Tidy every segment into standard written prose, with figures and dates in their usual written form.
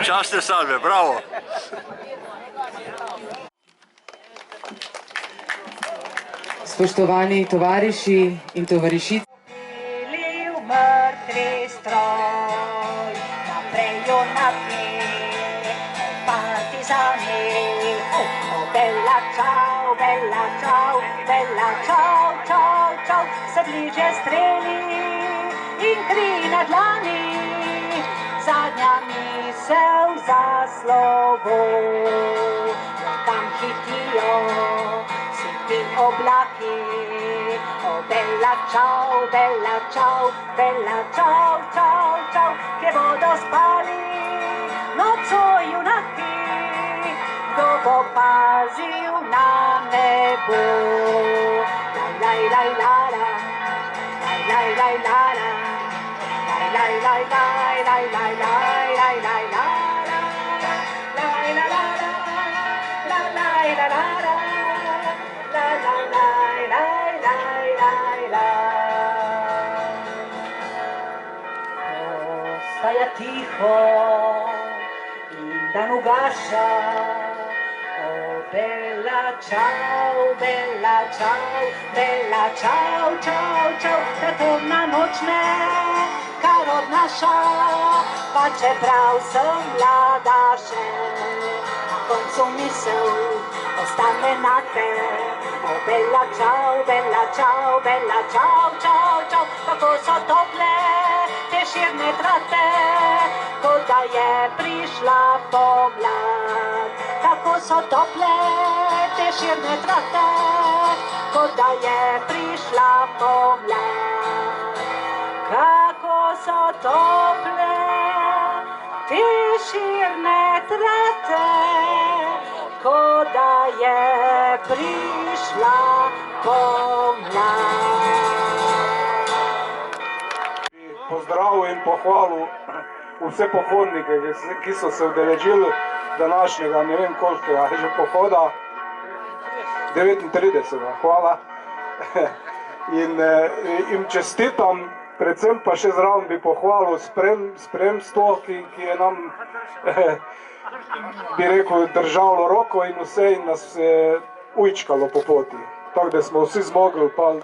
Častne salve, bravo! Spoštovani tovariši in tovarišice. Se bliže streli in kri na dlani, zadnja misel za slovo. Tam hitijo vsi ti oblaki, o bella čau, bella čau, bella čau, čau, čau, kje bodo spali nocoj junaki, kdo bo pazil na nebo. Laj, laj, lara, laj, laj, laj, lara, laj, laj, laj, laj, laj, laj, laj, laj, laj, lara, laj, la, lara, la, laj, la, lara, la, la, laj, laj, laj, laj, laj. Postaja tiho in dan ugaša, bella ciao, bella ciao, bella ciao, ciao, ciao, ta temna noč me kar odnaša, pa čeprav sem mlada še, na koncu misel ostane nate. O bella ciao, bella ciao, bella ciao, ciao, ciao, kako so tople te širne trate, kot da je prišla pomlad. Kako so tople te širne trate, kot da je prišla pomlad. Kako so tople te širne trate, kot da je prišla pomlad. Pozdrav in pohvalu vse pohodnike, ki so se udeležili današnjega, ne vem kolikega že pohoda. 39. Hvala. In čestitam, predvsem pa še zraven bi pohvalil spremstvo, ki je nam, bi rekel, držalo roko in vse in nas ujčkalo po poti. Tako da smo vsi zmogli pa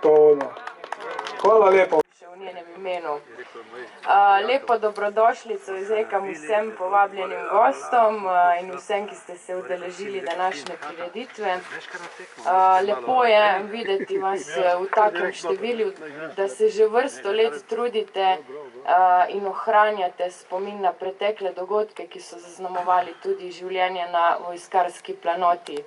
to ono. Hvala lepo. V njenem imenu. Lepo dobrodošlico izrekam vsem povabljenim gostom in vsem, ki ste se udeležili današnje prireditve. Lepo je videti vas v takem številu, da se že vrsto let trudite in ohranjate spomin na pretekle dogodke, ki so zaznamovali tudi življenje na vojskarski planoti.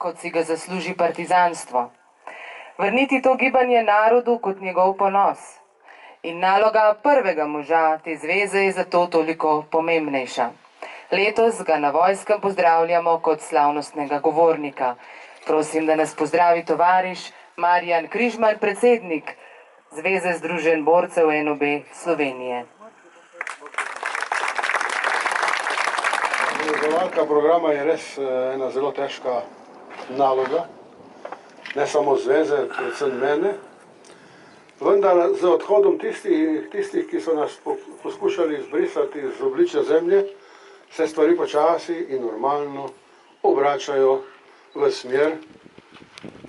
Kot si ga zasluži partizanstvo. Vrniti to gibanje narodu kot njegov ponos. In naloga prvega moža te zveze je zato toliko pomembnejša. Letos ga na Vojskem pozdravljamo kot slavnostnega govornika. Prosim, da nas pozdravi tovariš Marjan Križman, predsednik Zveze združenj borcev NOB Slovenije. Izdelovalka programa je res ena zelo težka naloga, ne samo zveze, predvsem mene. Vendar z odhodom tistih, ki so nas poskušali izbrisati z obličja zemlje, se stvari počasi in normalno obračajo v smer,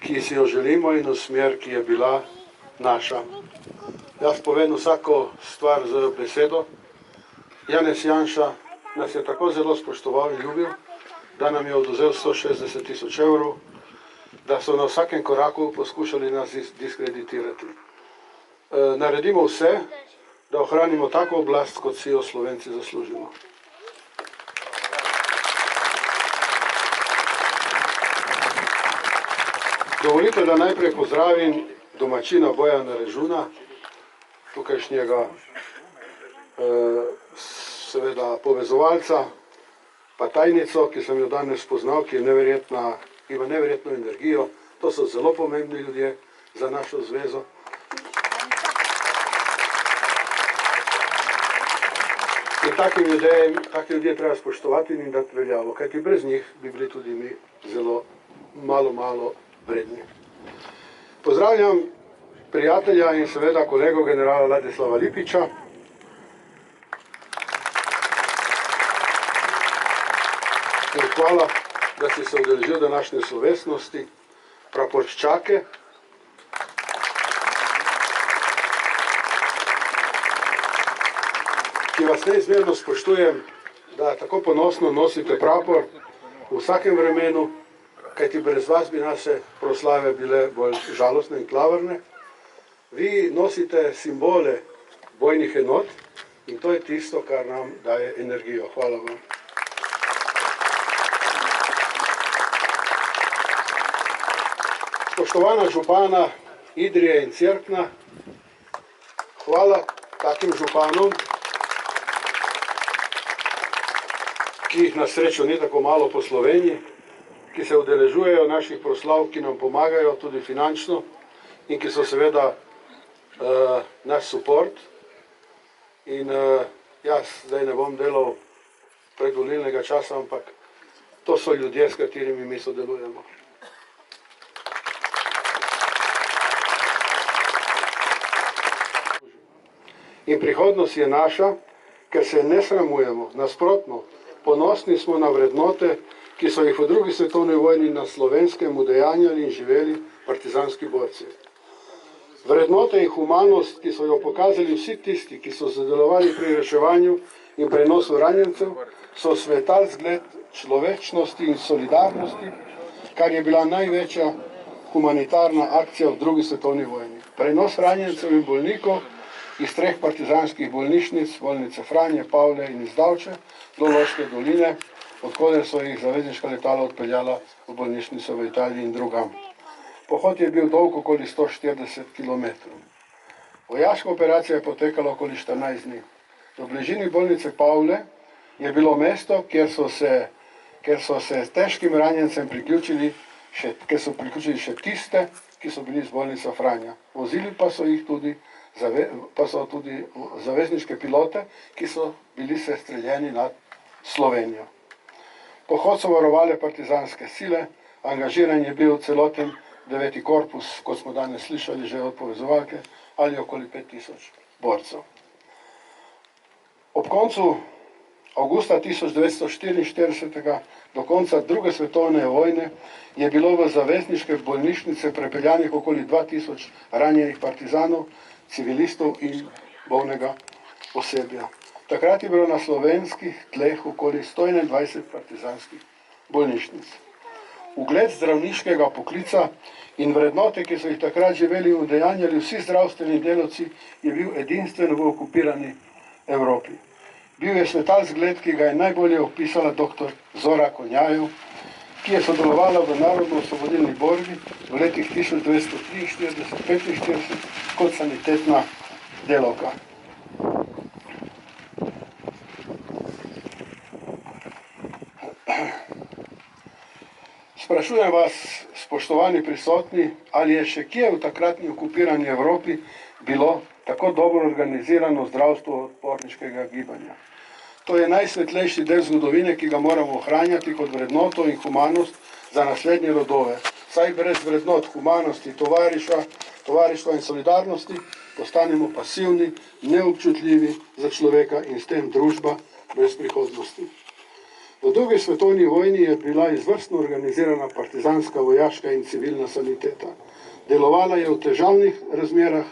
ki si jo želimo in v smer, ki je bila naša. Jaz povem vsako stvar z besedo. Janez Janša nas je tako zelo spoštoval in ljubil, da nam je oduzel 160 000 evrov, da so na vsakem koraku poskušali nas diskreditirati. Naredimo vse, da ohranimo tako oblast, kot si jo Slovenci zaslužimo. Dovolite, da najprej pozdravim domačina Bojana Režuna, tukajšnjega seveda povezovalca, pa tajnico, ki sem jo danes spoznal, ki ima neverjetno energijo. To so zelo pomembni ljudje za našo zvezo. In take ljudje treba spoštovati in dati veljavo, kajti brez njih bi bili tudi mi zelo malo vredni. Pozdravljam prijatelja in seveda kolego generala Ladislava Lipiča. In hvala, da si se udeležil današnje slovesnosti, praporščake. Ki vas neizmerno spoštujem, da tako ponosno nosite prapor v vsakem vremenu, kajti brez vas bi naše proslave bile bolj žalostne in klavrne. Vi nosite simbole bojnih enot in to je tisto, kar nam daje energijo. Hvala vam. Spoštovana župana Idrije in Cerkna. Hvala takim županom, ki jih na srečo ni tako malo po Sloveniji, ki se udeležujejo naših proslav, ki nam pomagajo tudi finančno in ki so seveda naš suport. In jaz zdaj ne bom delal predvolilnega časa, ampak to so ljudje, s katerimi mi sodelujemo. In prihodnost je naša, ker se ne sramujemo, nasprotno, ponosni smo na vrednote, ki so jih v drugi svetovni vojni na Slovenskem udejanjali in živeli partizanski borci. Vrednote in humanost, ki so jo pokazali vsi tisti, ki so sodelovali pri reševanju in prenosu ranjencev, so svetal zgled človečnosti in solidarnosti, kar je bila največja humanitarna akcija v drugi svetovni vojni. Prenos ranjencev in bolnikov iz 3 partizanskih bolnišnic, bolnice Franje, Pavle in iz Davče, do Loške doline, odkoder so jih zavezniška letala odpeljala v bolnišnico v Italiji in drugam. Pohod je bil dolg okoli 140 km. Vojaška operacija je potekala okoli 14 dni. V bližini bolnice Pavle je bilo mesto, kjer so se težkim ranjencem priključili še tiste, ki so bili z bolnice Franja. Vozili pa so tudi zavezniške pilote, ki so bili sestreljeni nad Slovenijo. Pohod so varovale partizanske sile, angažiran je bil celoten 9. korpus, kot smo danes slišali že od povezovalke, ali okoli 5000 borcev. Ob koncu avgusta 1944 do konca druge svetovne vojne je bilo v zavezniške bolnišnice prepeljanih okoli 2000 ranjenih partizanov, civilistov in bolnega osebja. Takrat je bilo na slovenskih tleh okoli 121 partizanskih bolnišnic. Ugled zdravniškega poklica in vrednote, ki so jih takrat živeli in udejanjali vsi zdravstveni delavci, je bil edinstven v okupirani Evropi. Bil je svetal zgled, ki ga je najbolje opisala dr. Zora Konjajev, ki je sodelovala v narodno-osvobodilni borbi v letih 1943-1945 kot sanitetna delavka. Sprašujem vas, spoštovani prisotni, ali je še kje v takratni okupirani Evropi bilo tako dobro organizirano zdravstvo odporniškega gibanja. To je najsvetlejši del zgodovine, ki ga moramo ohranjati kot vrednoto in humanost za naslednje rodove. Saj brez vrednot humanosti, tovarištva in solidarnosti postanemo pasivni, neobčutljivi za človeka in s tem družba brez prihodnosti. V drugi svetovni vojni je bila izvrstno organizirana partizanska, vojaška in civilna saniteta. Delovala je v težavnih razmerah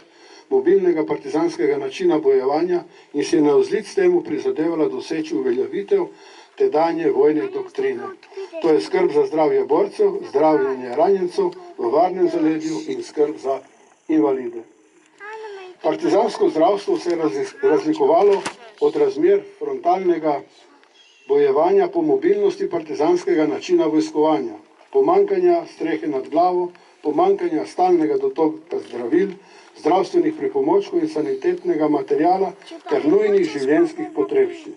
mobilnega partizanskega načina bojevanja in si je navzlic temu prizadevala doseči uveljavitev tedanje vojne doktrine. To je skrb za zdravje borcev, zdravljenje ranjencev v varnem zaledju in skrb za invalide. Partizansko zdravstvo se je razlikovalo od razmer frontalnega bojevanja po mobilnosti partizanskega načina vojskovanja, pomankanja strehe nad glavo, pomankanja stalnega dotoka zdravil, zdravstvenih pripomočkov in sanitetnega materijala ter nujnih življenjskih potrebščin.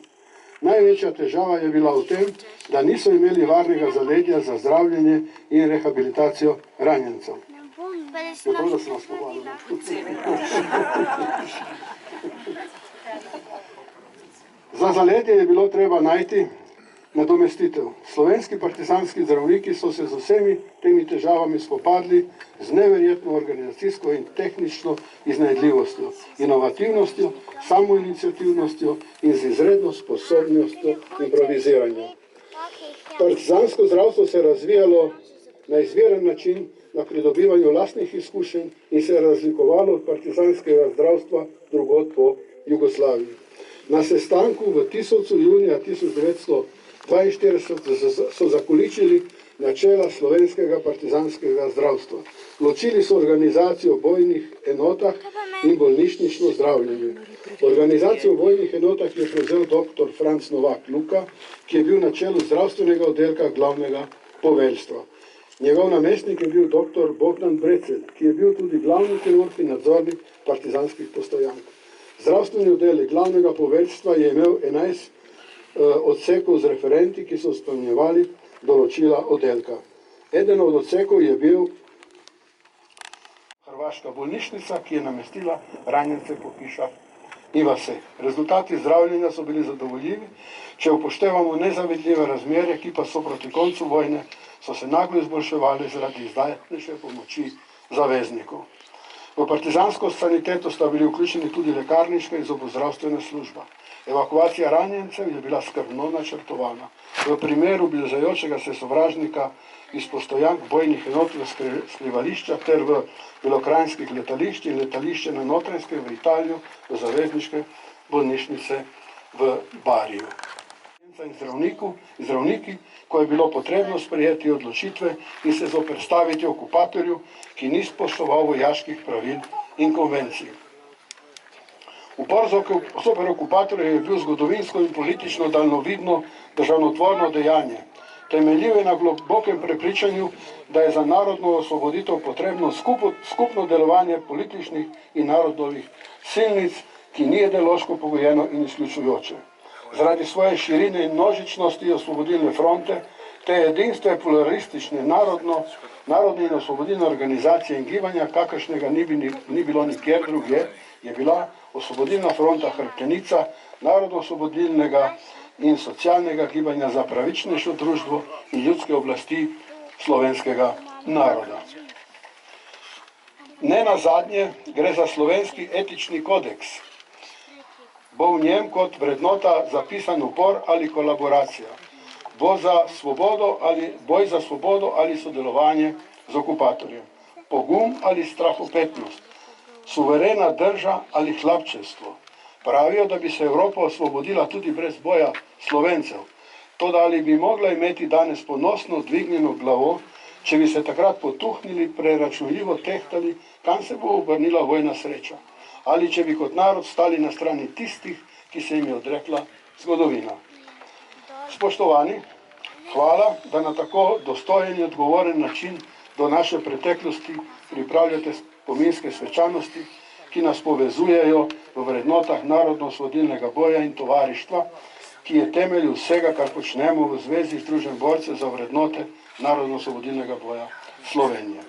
Največja težava je bila v tem, da niso imeli varnega zaledja za zdravljenje in rehabilitacijo ranjencev. Za zaledje je bilo treba najti nadomestitev. Slovenski partizanski zdravniki so se z vsemi temi težavami spopadli z neverjetno organizacijsko in tehnično iznajdljivostjo, inovativnostjo, samoiniciativnostjo in z izredno sposobnostjo improviziranja. Partizansko zdravstvo se je razvijalo na izviren način, na pridobivanju lastnih izkušenj in se je razlikovalo od partizanskega zdravstva drugod po Jugoslaviji. Na sestanku v Tisovcu junija 1942 so zakoličili načela slovenskega partizanskega zdravstva. Ločili so organizacijo v bojnih enotah in bolnišnično zdravljenje. Organizacijo v bojnih enotah je prevzel dr. Franc Novak Luka, ki je bil na čelu zdravstvenega oddelka glavnega poveljstva. Njegov namestnik je bil dr. Bogdan Brecelj, ki je bil tudi glavni tenor in nadzornik partizanskih postojank. Zdravstveni oddelek glavnega poveljstva je imel 11 odsekov z referenti, ki so izpolnjevali določila oddelka. Eden od odsekov je bil Hrvaška bolnišnica, ki je namestila ranjence po hišah in vaseh. Rezultati zdravljenja so bili zadovoljivi, če upoštevamo nezavidljive razmere, ki pa so proti koncu vojne so se naglo izboljševali zaradi izdatnejše pomoči zaveznikov. V partizansko saniteto sta bili vključeni tudi lekarniška in zobozdravstvena služba. Evakuacija ranjencev je bila skrbno načrtovana. V primeru bližajočega se sovražnika iz postojank bojnih enot v skrivališča ter v belokranjskih letališč in letališče na Notranjskem v Italijo do zavezniške bolnišnice v Bariju. In zdravniki, ko je bilo potrebno sprejeti odločitve in se zoperstaviti okupatorju, ki ni spoštoval vojaških pravil in konvencij. Upor zoper okupatorja je bil zgodovinsko in politično daljnovidno državotvorno dejanje. Temeljil je na globokem prepričanju, da je za narodno osvoboditev potrebno skupno delovanje političnih in narodovih silnic, ki ni ideološko pogojeno in izključujoče. Zaradi svoje širine in množičnosti osvobodilne fronte, te edinstve pluralistične narodne in osvobodilne organizacije in gibanja, kakršnega ni bilo nikjer drugje, je bila Osvobodilna fronta hrbtenica narodno-osvobodilnega in socialnega gibanja za pravičnejšo družbo in ljudske oblasti slovenskega naroda. Ne nazadnje gre za slovenski etični kodeks. Bo v njem kot vrednota zapisan upor ali kolaboracija, boj za svobodo ali sodelovanje z okupatorjem, pogum ali strahopetnost, suverena drža ali hlapčevstvo. Pravijo, da bi se Evropa osvobodila tudi brez boja Slovencev. Toda ali bi mogla imeti danes ponosno dvignjeno glavo, če bi se takrat potuhnili, preračunljivo tehtali, kam se bo obrnila vojna sreča? Ali če bi kot narod stali na strani tistih, ki se jim je odrekla zgodovina. Spoštovani, hvala, da na tako dostojen in odgovoren način do naše preteklosti pripravljate spominske svečanosti, ki nas povezujejo v vrednotah narodno-osvobodilnega boja in tovarištva, ki je temelj vsega, kar počnemo v Zvezi združenj borcev za vrednote narodno-osvobodilnega boja Slovenije.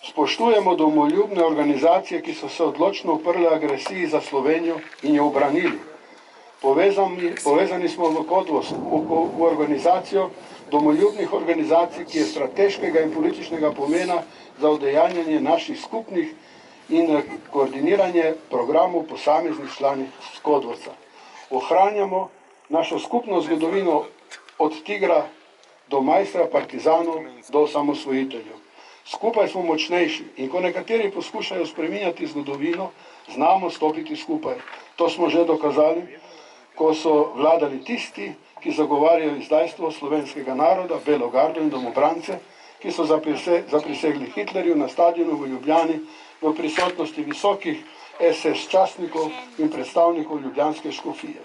Spoštujemo domoljubne organizacije, ki so se odločno uprle agresiji za Slovenijo in jo obranili. Povezani smo v Kodvos, v organizacijo domoljubnih organizacij, ki je strateškega in političnega pomena za udejanjanje naših skupnih in koordiniranje programov posameznih članic Kodvosa. Ohranjamo našo skupno zgodovino od tigra do majstra partizanov do osamosvojiteljev. Skupaj smo močnejši in ko nekateri poskušajo spreminjati zgodovino, znamo stopiti skupaj. To smo že dokazali, ko so vladali tisti, ki zagovarjajo izdajstvo slovenskega naroda, Belo gardo in domobrance, ki so zaprisegli Hitlerju na stadionu v Ljubljani v prisotnosti visokih SS častnikov in predstavnikov ljubljanske škofije.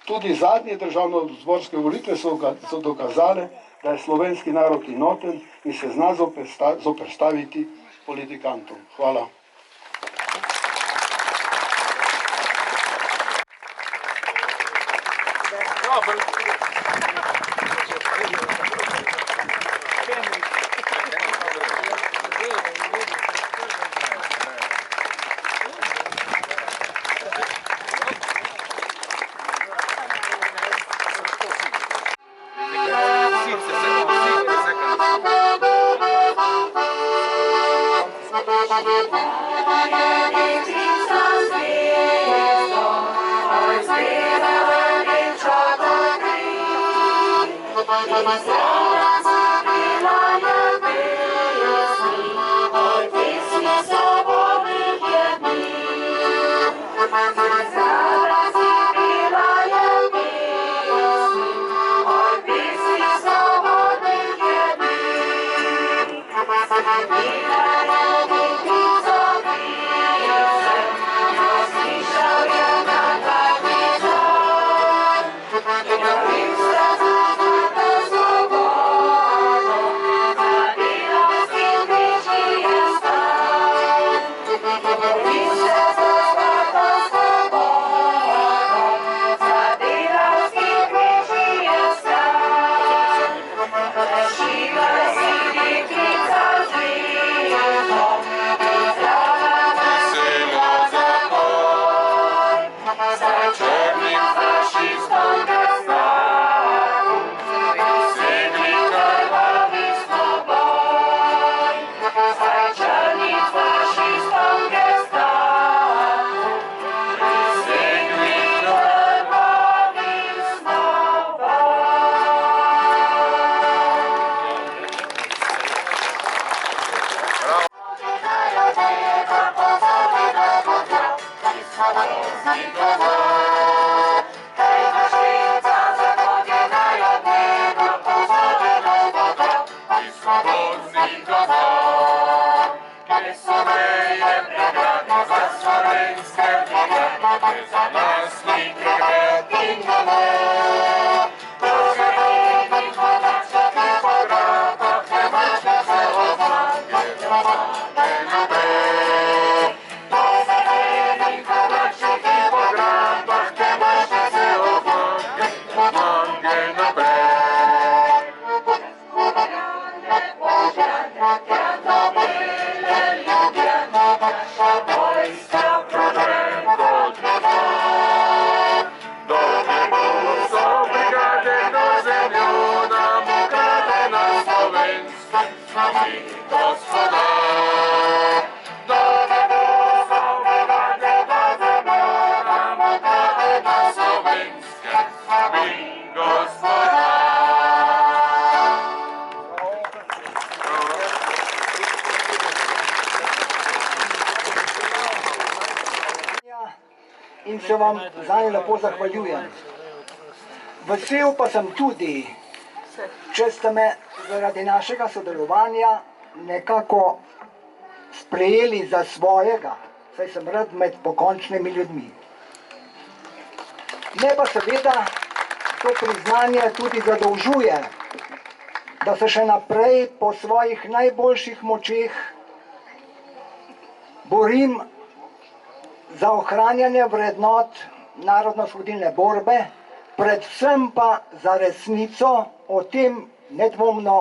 Tudi zadnje državno-zborske volitve so dokazale, da je slovenski narod enoten in se zna zoperstaviti politikantom. Hvala. In se vam zanj lepo zahvaljujem. Vesel pa sem tudi, če ste me zaradi našega sodelovanja nekako sprejeli za svojega, saj sem rad med pokončnimi ljudmi. Me pa seveda to priznanje tudi zadolžuje, da se še naprej po svojih najboljših močeh borim za ohranjanje vrednot narodnoosvobodilne borbe, predvsem pa za resnico o tem nedvomno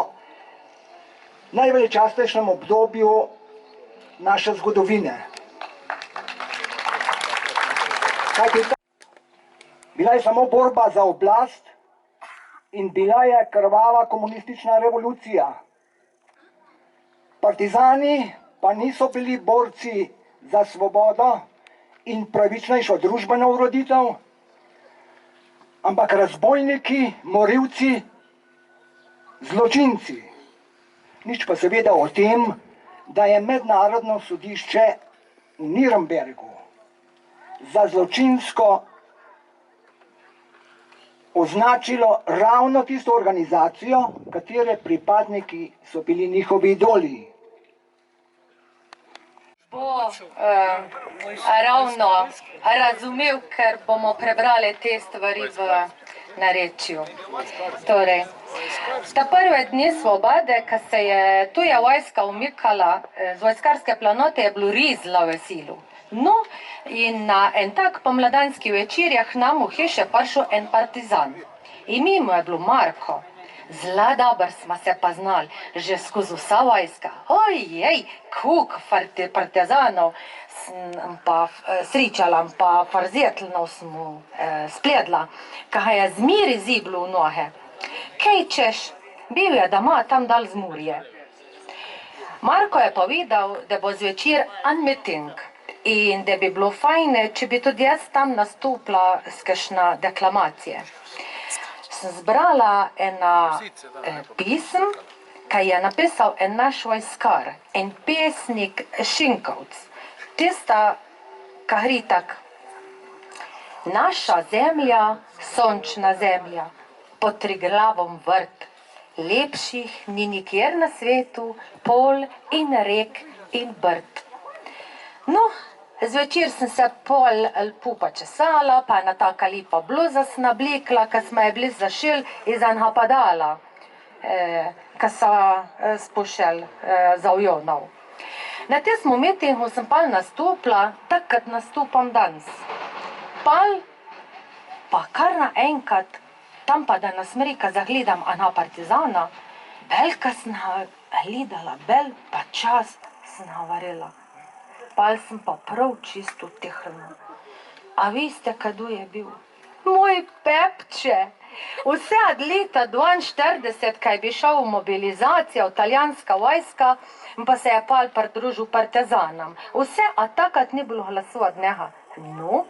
najveličastnejšem obdobju naše zgodovine. Bila je samo borba za oblast in bila je krvava komunistična revolucija. Partizani pa niso bili borci za svobodo in pravičnejšo družbeno ureditev, ampak razbojniki, morilci, zločinci. Nič pa seveda o tem, da je mednarodno sodišče v Nürnbergu za zločinsko označilo ravno tisto organizacijo, katere pripadniki so bili njihovi idoli. Bo ravno razumel, ker bomo prebrali te stvari v narečju. Torej, ta prve dni svobode, ko se je tuja vojska umikala z vojskarske planote, je bilo res zelo veselo. No, in na en tak pomladanski večer je k nam v hiše prišel en partizan. Ime mu je bilo Marko. Zelo dobro smo se poznali, že skozi vsa vojska. Ojej, koliko partizanov pa srečala, pa farzetlno smo spledla, kaj je zmeri ziblo v noge. Kaj češ, bil je doma tam dal zmurje. Marko je povedal, da bo zvečer en miting in da bi bilo fajne, če bi tudi jaz tam nastopila s kakšna deklamacije. Sem zbrala ena pisem, kaj je napisal en naš vojskar, en pesnik Šinkovc. Tista, ka gre tak: naša zemlja, sončna zemlja, pod Triglavom vrt, lepših ni nikjer na svetu, pol in rek in brt. No, zvečer sem se pol pupa česala, pa ena taka lepa bluza sem nablekla, ko smo je bili zašili iz enega padala, ko so spuščali za avionov. Na tem mitingu sem pol nastopila, tako kot nastopam danes. Pol pa kar naenkrat, tam pa da nas Amerika zagledam, a na Partizana, belka sem gledala, bel pa čas sem varila. Pol sem pa prav čisto utihnila. A veste, kdo je bil? Moj Pepče. Vse od leta 42, kaj bi šel v mobilizacijo, v italijanska vojska, pa se je pol pridružil partizanom. Vse, a takrat ni bilo glasu od njega. No,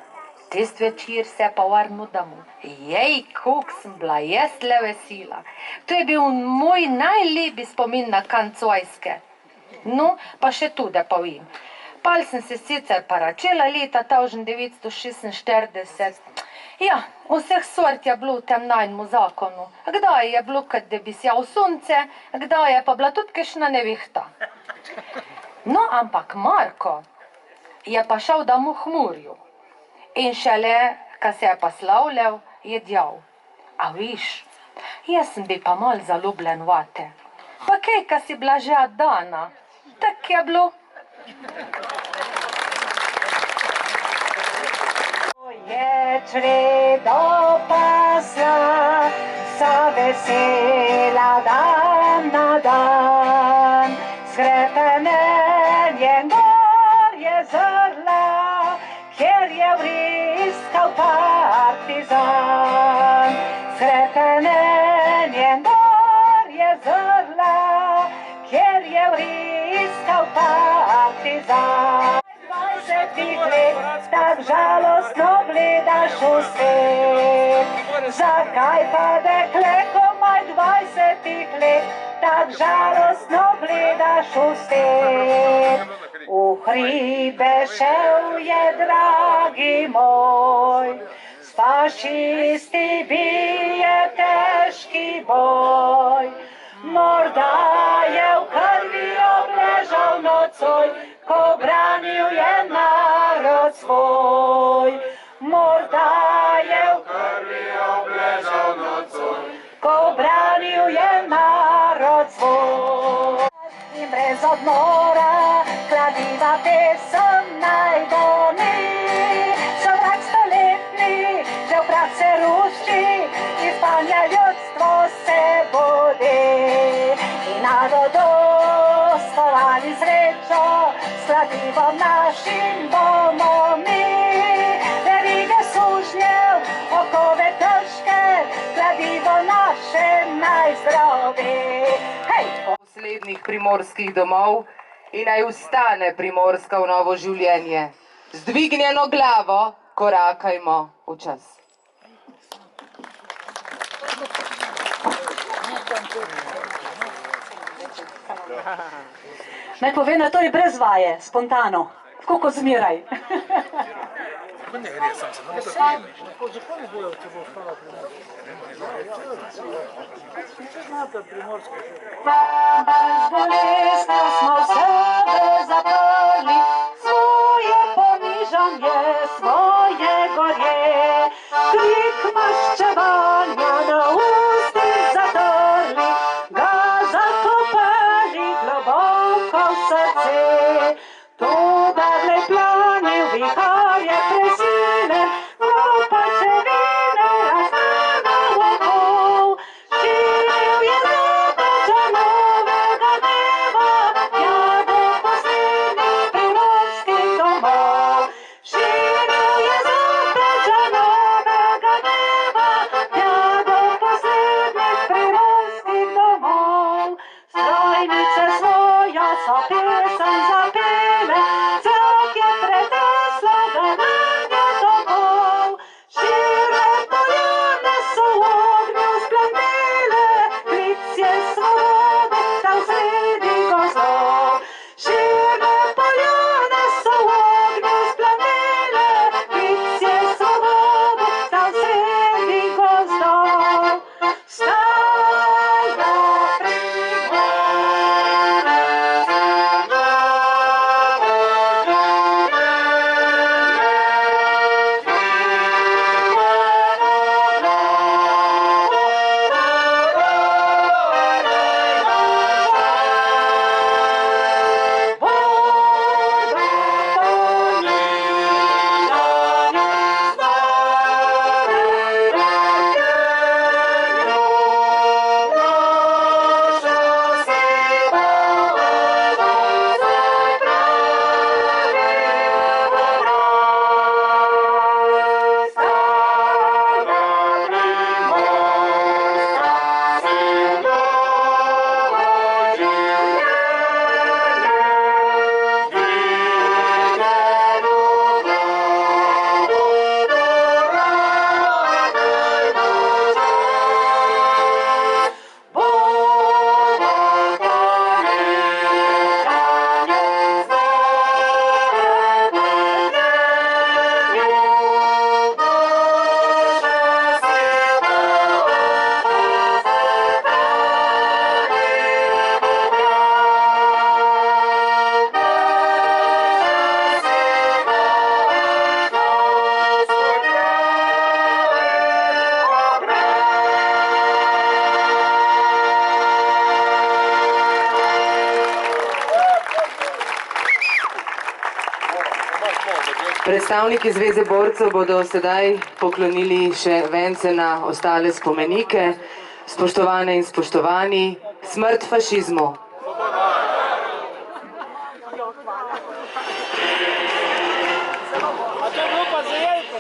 tist večer se je pa vrnil domov. Jej, koliko sem bila jaz le vesela. To je bil moj najlepši spomin na konec vojske. No, pa še tu, da povem. Pol sem se sicer paračela leta 1946. Ja, vseh sort je bilo v tem najnemu zakonu. Kdaj je bilo, kot da bi sjal sonce, kdaj je pa bila tudi kakšna nevihta. No, ampak Marko je pa šel domov v Murju. In šele, ko se je pa slavljal, je djal. A viš, jaz sem bi pa mal zaljubljen vate. Pa kaj, ko si bila že od dana, tak je bilo. Je čredo pasla, sa vesela dan na dan. Skrepenenjem gor je zrla, kjer je vriskal partizan. Skrepenenjem gor je zrla, kjer je vriskal partizan. 20 let, tak žalostno gledaš v svet. Zakaj pa dekle, komaj 20 let, tak žalostno gledaš v svet? V hribe šel je, dragi moj, s fašisti bije težki boj. Morda je v krvi obležal nocoj, ko branil je narod svoj. Morda je v krvi obležal nocoj, ko branil je narod svoj. In brez odmora kladiva pesem naj doni, sovrak stoletni, že v prah se ruši, iz spanja ljudstvo se bodi. In narodo schovali srečo, s kladivom našim bomo mi. Verige sužnjev, okove težke, kladivo naše naj zdravi. Hej! Poslednjih primorskih domov in naj vstane Primorska v novo življenje. Z dvignjeno glavo korakajmo v čas. Naj povem, da to je brez vaje, spontano, tako kot zmeraj. Z bolestjo smo sebe zaprli, svoje ponižanje, svoje gorje. Krik maščevanja na ustih zatrli, ga zakopali globoko v srce. To dagle planil vihar je presilen, pa čevine raztrgal okol. Širil je zapeče novega dneva, ja do poslednjih primorskih domov. Širil je zapeče novega dneva, ja do poslednjih primorskih domov. Strojnice svoja so pesem zapele, zrak je pretreslo gananje tokov. Širne poljane so v ognju splamtele, klic je svobode dal sredi gozdov. Širne poljane so v ognju splamtele, klic je svobode dal sredi gozdov. Vstajmo, Primorci, Predstavniki Zveze borcev bodo sedaj poklonili še vence na ostale spomenike. Spoštovane in spoštovani, smrt fašizmu! A to je bilo pa za Jelko.